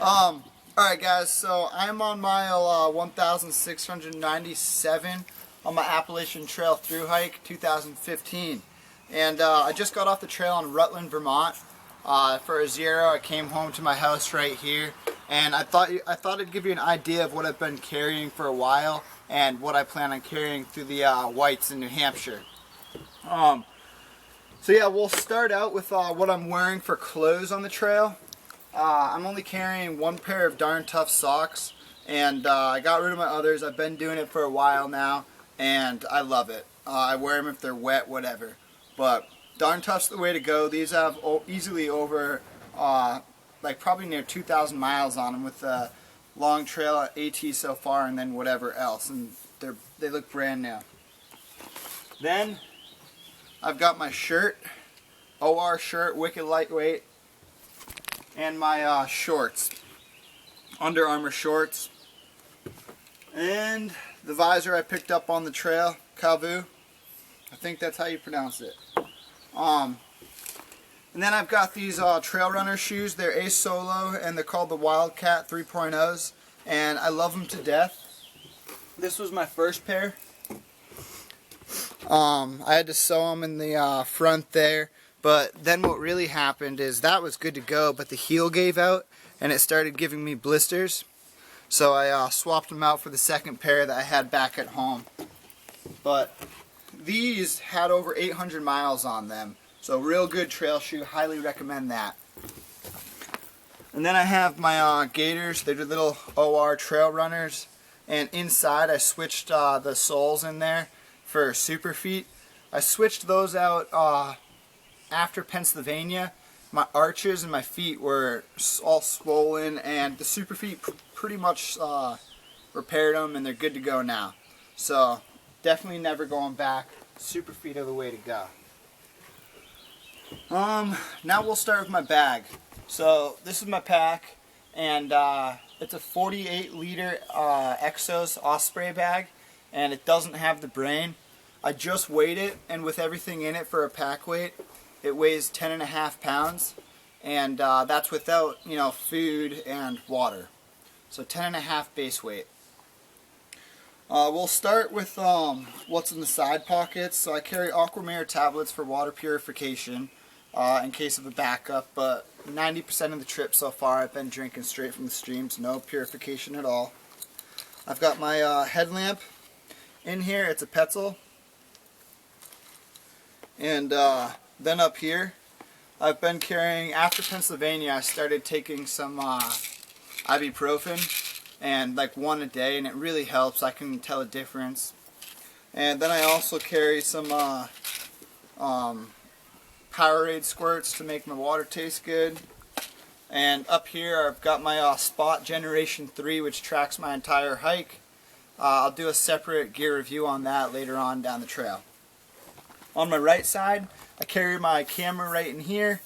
Alright guys, so I'm on mile 1,697 on my Appalachian Trail through hike 2015. And I just got off the trail in Rutland, Vermont for a zero. I came home to my house right here, and I thought I'd give you an idea of what I've been carrying for a while and what I plan on carrying through the whites in New Hampshire. So yeah, we'll start out with what I'm wearing for clothes on the trail. I'm only carrying one pair of Darn Tough socks, and I got rid of my others. I've been doing it for a while now, and I love it. I wear them if they're wet, whatever. But Darn Tough's the way to go. These have easily over, like probably near 2,000 miles on them with the long trail AT so far, and then whatever else, and they look brand new. Then I've got my shirt, OR shirt, wicked lightweight. And my shorts, Under Armour shorts, and the visor I picked up on the trail, Calvu. I think that's how you pronounce it. And then I've got these trail runner shoes. They're A Solo, and they're called the Wildcat 3.0s, and I love them to death. This was my first pair. I had to sew them in the front there. But then what really happened is that was good to go, but the heel gave out and it started giving me blisters. So I swapped them out for the second pair that I had back at home. But these had over 800 miles on them. So real good trail shoe, highly recommend that. And then I have my Gators. They're the little OR trail runners. And inside I switched the soles in there for super feet. I switched those out after Pennsylvania. My arches and my feet were all swollen, and the super feet pretty much repaired them, and they're good to go now. So definitely never going back. Super feet are the way to go. Now we'll start with my bag. So this is my pack, and it's a 48 liter Exos Osprey bag, and it doesn't have the brain. I just weighed it, and with everything in it for a pack weight, it weighs 10.5 pounds, and that's without, food and water. So 10.5 base weight. We'll start with what's in the side pockets. So I carry Aquamare tablets for water purification in case of a backup, but 90% of the trip so far I've been drinking straight from the streams, no purification at all. I've got my headlamp in here. It's a Petzl. And then up here, I've been carrying, after Pennsylvania, I started taking some ibuprofen, and like one a day, and it really helps. I can tell a difference. And then I also carry some Powerade squirts to make my water taste good. And up here, I've got my Spot Generation 3, which tracks my entire hike. I'll do a separate gear review on that later on down the trail. On my right side, I carry my camera right in here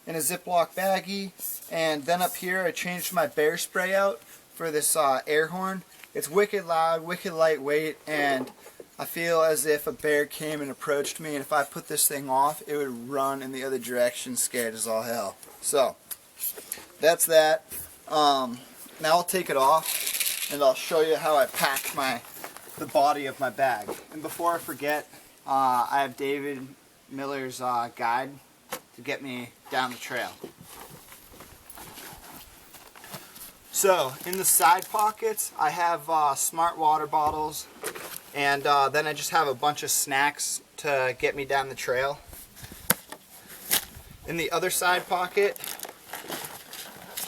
in a Ziploc baggie, and then up here I changed my bear spray out for this air horn. It's wicked loud, wicked lightweight, and I feel as if a bear came and approached me, and if I put this thing off, it would run in the other direction scared as all hell. So, that's that. Now I'll take it off, and I'll show you how I packed the body of my bag. And before I forget, I have David Miller's guide to get me down the trail. So in the side pockets I have smart water bottles, and then I just have a bunch of snacks to get me down the trail. In the other side pocket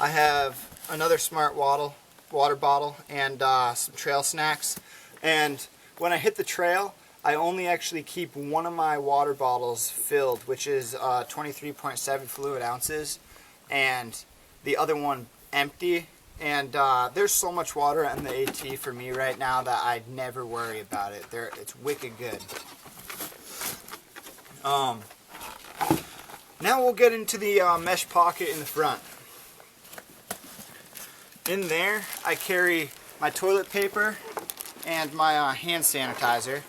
I have another smart water bottle and some trail snacks. And when I hit the trail, I only actually keep one of my water bottles filled, which is 23.7 fluid ounces, and the other one empty. And there's so much water in the AT for me right now that I'd never worry about it. It's wicked good. Now we'll get into the mesh pocket in the front. In there, I carry my toilet paper and my hand sanitizer.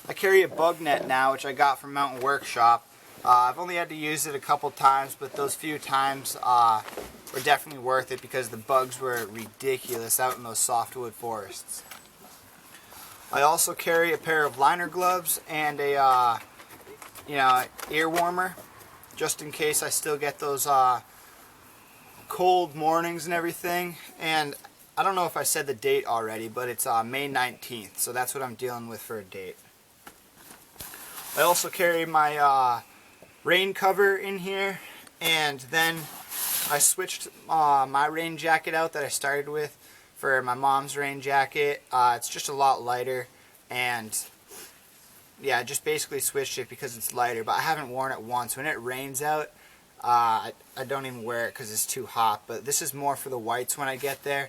I carry a bug net now, which I got from Mountain Workshop. I've only had to use it a couple times, but those few times were definitely worth it because the bugs were ridiculous out in those softwood forests. I also carry a pair of liner gloves and a ear warmer, just in case I still get those cold mornings and everything. And I don't know if I said the date already, but it's May 19th, so that's what I'm dealing with for a date. I also carry my rain cover in here, and then I switched my rain jacket out that I started with for my mom's rain jacket. It's just a lot lighter, and yeah, I just basically switched it because it's lighter, but I haven't worn it once. When it rains out, I don't even wear it because it's too hot, but this is more for the whites when I get there,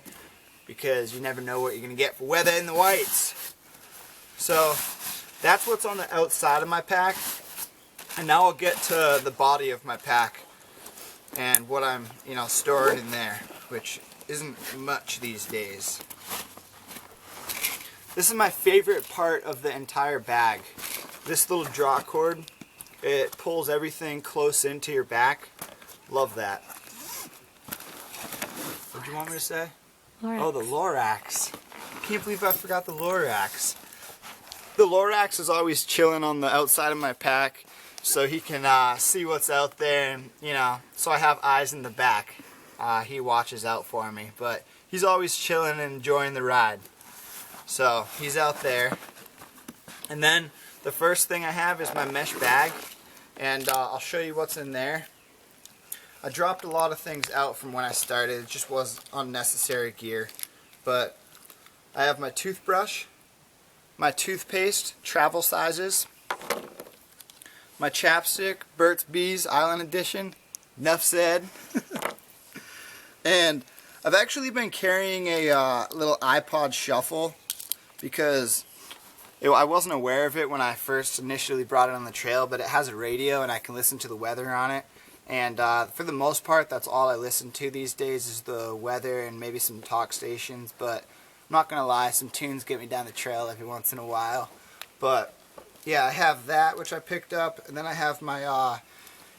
because you never know what you're going to get for weather in the whites. So that's what's on the outside of my pack. And now I'll get to the body of my pack and what I'm, stored in there, which isn't much these days. This is my favorite part of the entire bag. This little draw cord, it pulls everything close into your back. Love that. What do you want me to say? Lorax. Oh, the Lorax. I can't believe I forgot the Lorax. The Lorax is always chilling on the outside of my pack, so he can see what's out there, and so I have eyes in the back. He watches out for me, but he's always chilling and enjoying the ride. So he's out there. And then the first thing I have is my mesh bag, and I'll show you what's in there. I dropped a lot of things out from when I started. It just was unnecessary gear. But I have my toothbrush, my toothpaste, travel sizes, my chapstick, Burt's Bees Island Edition, enough said. And I've actually been carrying a little iPod shuffle because I wasn't aware of it when I first initially brought it on the trail, but it has a radio and I can listen to the weather on it. And for the most part, that's all I listen to these days is the weather and maybe some talk stations. But I'm not going to lie, some tunes get me down the trail every once in a while. But yeah, I have that, which I picked up. And then I have my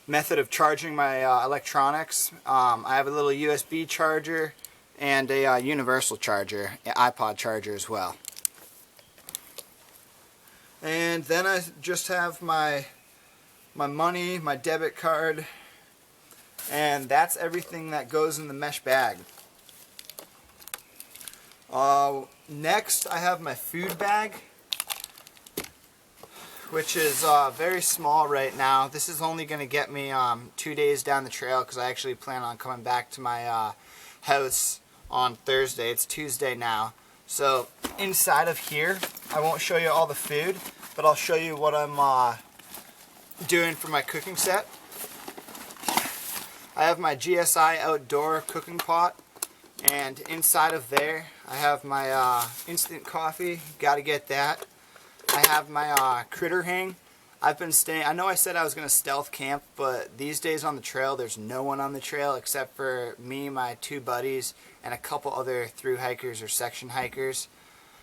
method of charging my electronics. I have a little USB charger and a universal charger, an iPod charger as well. And then I just have my money, my debit card, and that's everything that goes in the mesh bag. Next I have my food bag, which is very small right now. This is only going to get me 2 days down the trail because I actually plan on coming back to my house on Thursday. It's Tuesday now. So inside of here, I won't show you all the food, but I'll show you what I'm doing for my cooking set. I have my GSI outdoor cooking pot, and inside of there I have my instant coffee, gotta get that. I have my critter hang. I've been staying, I know I said I was going to stealth camp, but these days on the trail there's no one on the trail except for me, my 2 buddies, and a couple other through hikers or section hikers.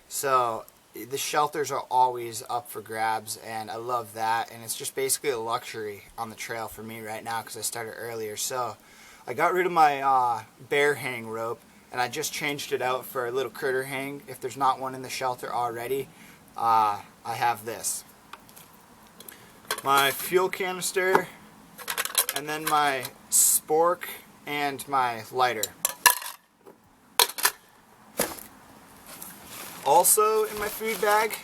So the shelters are always up for grabs, and I love that, and it's just basically a luxury on the trail for me right now because I started earlier. So I got rid of my bear hang rope, and I just changed it out for a little critter hang. If there's not one in the shelter already, I have this. My fuel canister, and then my spork and my lighter. Also in my food bag,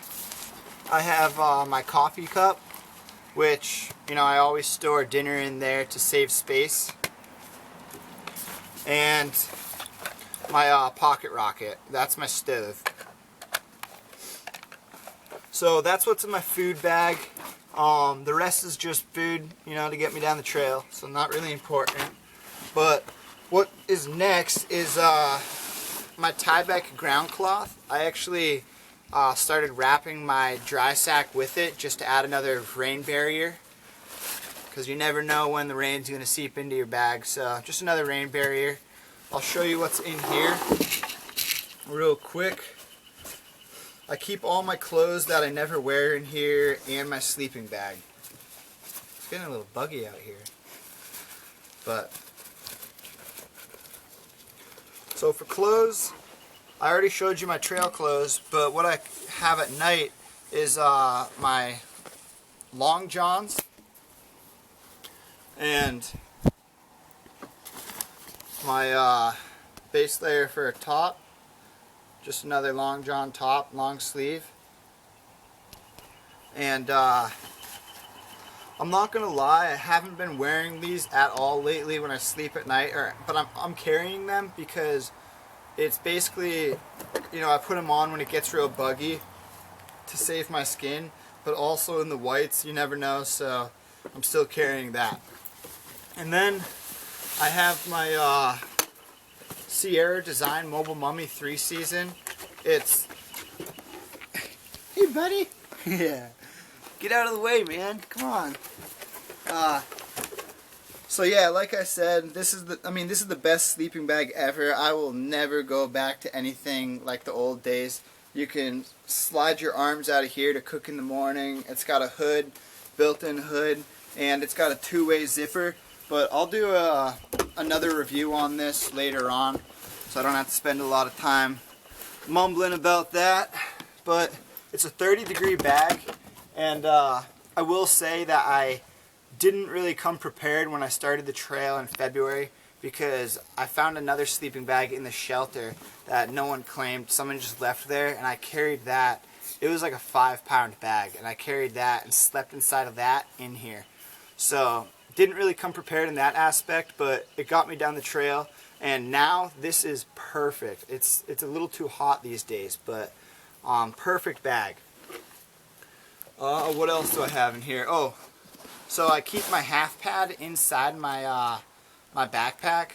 I have my coffee cup, which, I always store dinner in there to save space. And my pocket rocket, that's my stove. So that's what's in my food bag. The rest is just food, to get me down the trail, so not really important. But what is next is my Tyvek ground cloth. I actually started wrapping my dry sack with it just to add another rain barrier, because you never know when the rain's going to seep into your bag. So just another rain barrier. I'll show you what's in here real quick. I keep all my clothes that I never wear in here and my sleeping bag. getting a little buggy out here. But so for clothes, I already showed you my trail clothes, but what I have at night is my long johns and my base layer for a top, just another long john top, long sleeve. And I'm not gonna lie, I haven't been wearing these at all lately when I sleep at night, but I'm carrying them because it's basically, you know, I put them on when it gets real buggy to save my skin, but also in the whites, you never know, so I'm still carrying that. And then I have my Sierra Design Mobile Mummy 3 season. It's... Hey buddy! Yeah. Get out of the way, man. Come on. So yeah, like I said, this is the best sleeping bag ever. I will never go back to anything like the old days. You can slide your arms out of here to cook in the morning. It's got a hood, built-in hood, and it's got a two-way zipper. But I'll do another review on this later on, so I don't have to spend a lot of time mumbling about that. But it's a 30-degree bag, and I will say that I didn't really come prepared when I started the trail in February, because I found another sleeping bag in the shelter that no one claimed. Someone just left there, and I carried that. It was like a 5-pound bag, and I carried that and slept inside of that in here. So didn't really come prepared in that aspect, but it got me down the trail, and now this is perfect. It's a little too hot these days, but perfect bag. What else do I have in here? Oh, so I keep my half pad inside my my backpack,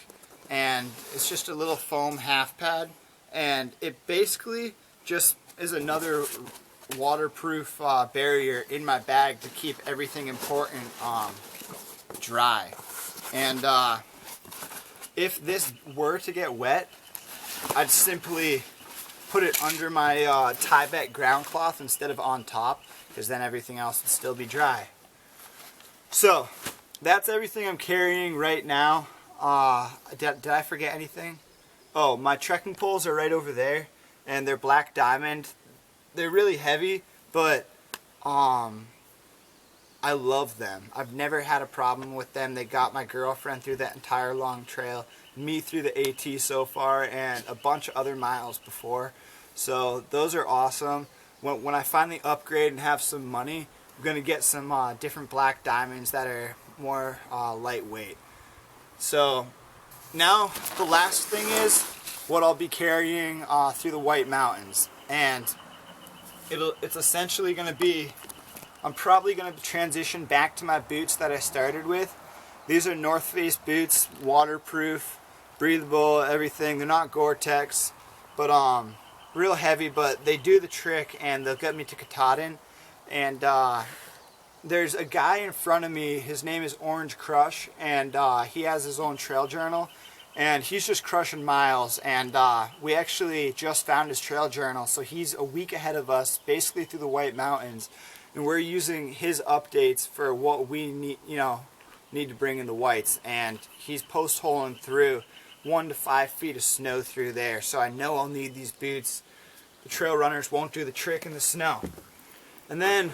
and it's just a little foam half pad, and it basically just is another waterproof barrier in my bag to keep everything important dry. And if this were to get wet, I'd simply put it under my Tibet ground cloth instead of on top, because then everything else would still be dry. So that's everything I'm carrying right now. Did I forget anything? Oh, my trekking poles are right over there, and they're black diamond. They're really heavy, but I love them. I've never had a problem with them. They got my girlfriend through that entire long trail, me through the AT so far, and a bunch of other miles before. So those are awesome. When I finally upgrade and have some money, I'm going to get some different black diamonds that are more lightweight. So now the last thing is what I'll be carrying through the White Mountains. And it's essentially going to be, I'm probably going to transition back to my boots that I started with. These are North Face boots, waterproof, breathable, everything. They're not Gore-Tex, but real heavy, but they do the trick, and they'll get me to Katahdin. And there's a guy in front of me, his name is Orange Crush, and he has his own trail journal, and he's just crushing miles. And we actually just found his trail journal, so he's a week ahead of us, basically through the White Mountains, and we're using his updates for what we need, need to bring in the whites. And he's post-holing through 1 to 5 feet of snow through there, so I know I'll need these boots. The trail runners won't do the trick in the snow. And then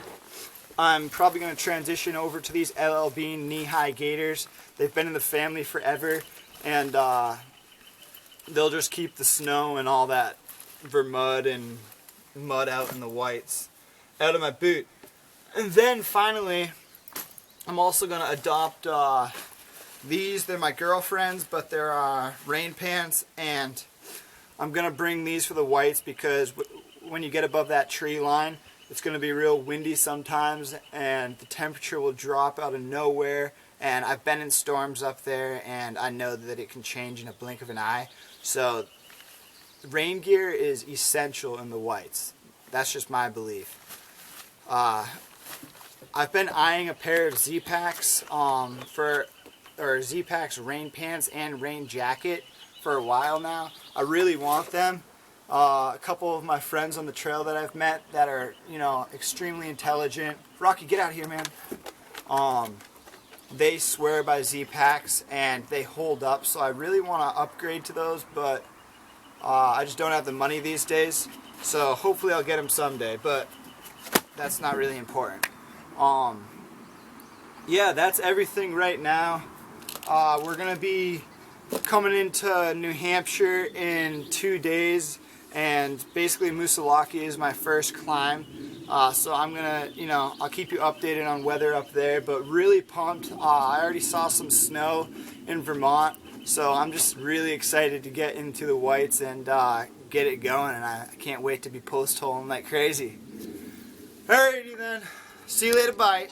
I'm probably going to transition over to these LL Bean knee-high Gators. They've been in the family forever, and they'll just keep the snow and all that vermud and mud out in the whites out of my boot. And then finally, I'm also going to adopt these. They're my girlfriend's, but they're rain pants, and I'm going to bring these for the whites, because when you get above that tree line, it's going to be real windy sometimes, and the temperature will drop out of nowhere. And I've been in storms up there, and I know that it can change in a blink of an eye. So rain gear is essential in the whites. That's just my belief. I've been eyeing a pair of Z-Packs Z-Packs rain pants and rain jacket for a while now. I really want them. A couple of my friends on the trail that I've met that are, extremely intelligent. Rocky, get out of here, man. they swear by Z-Packs and they hold up, so I really want to upgrade to those, but I just don't have the money these days, so hopefully I'll get them someday, but that's not really important. Yeah, that's everything right now. We're going to be coming into New Hampshire in 2 days, and basically Moosilauke is my first climb. So I'm gonna, I'll keep you updated on weather up there, but really pumped. I already saw some snow in Vermont, so I'm just really excited to get into the whites and get it going, and I can't wait to be post holing like crazy. Alrighty then, see you later, bye.